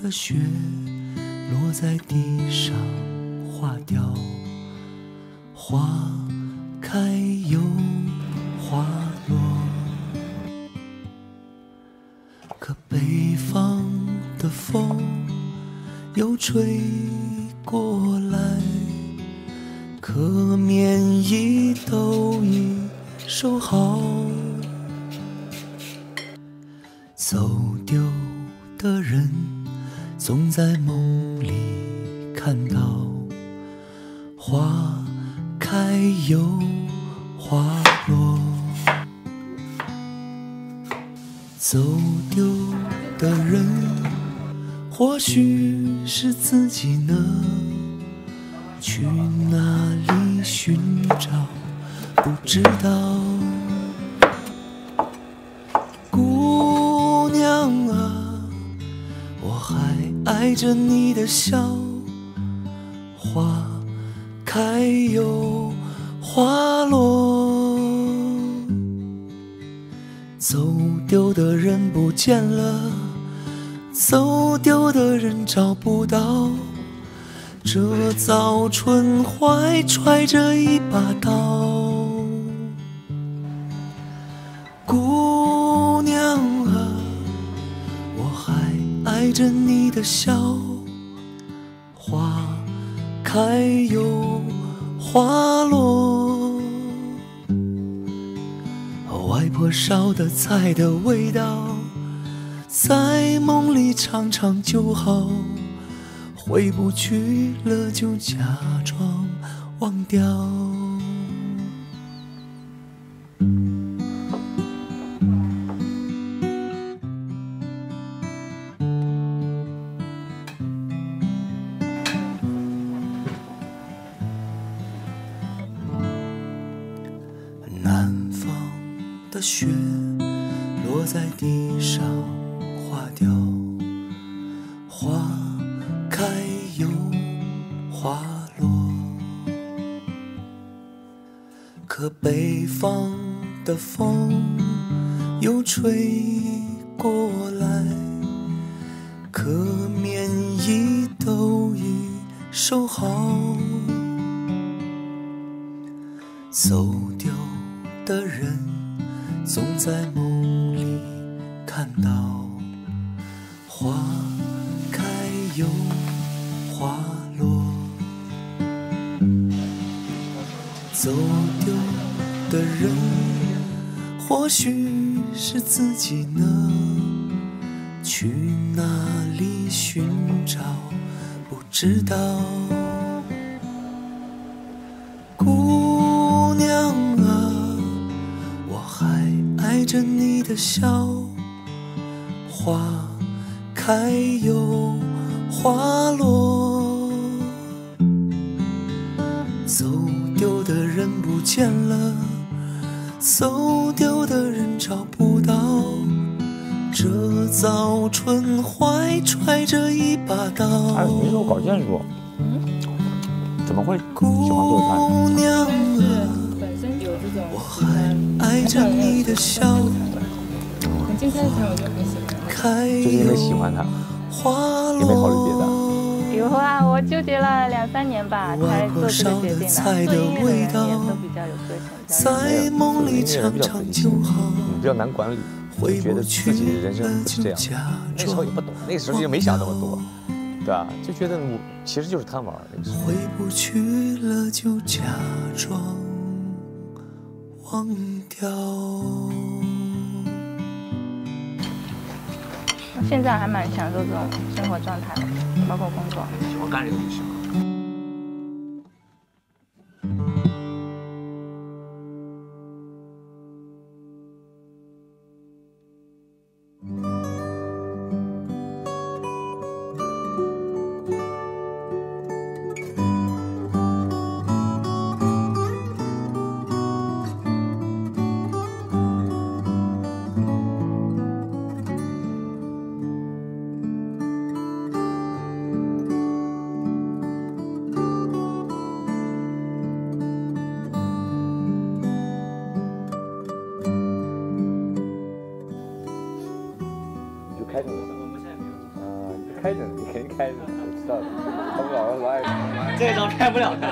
的雪落在地上化掉，花开又花落。可北方的风又吹过来，可棉衣都已收好。走丢的人总在梦里看到，花开又花落。走丢的人或许是自己呢，去哪里寻找不知道。姑娘啊，我还爱着你的笑，花开又花落。走丢的人不见了，走丢的人找不到，这早春怀揣着一把刀。姑娘啊，我还爱着你的笑，花开又花落。外婆烧的菜的味道，在梦里尝尝就好，回不去了就假装忘掉。南方的雪落在地上化掉，花开又花落。可北方的风又吹过来，可棉衣都已收好。走丢的人总在梦里看到，花开又花落。走丢的人或许是自己呢，去哪里寻找不知道。姑娘啊，我还爱着你的笑，花开又花落。走丢的人不见了，走丢的人找不到，这早春怀揣着一把刀。哎，你说搞建筑，怎么会喜欢做菜？姑娘啊，本身有这种我还爱着你的笑，很精彩的菜，我就很喜欢。就是因为喜欢它，也没考虑别的。有啊，我纠结了2-3年吧，才做这个决定的。做音乐的人也都比较有个性，在梦里常常就好，比较难管理，觉得自己的人生不是这样。那时候也不懂，那时候就没想那么多，对吧？就觉得我其实就是贪玩那个时候。回不去了就假装忘掉。现在还蛮享受这种生活状态的，包括工作。喜欢干这个就行了。他们老是来，这张骗不了他。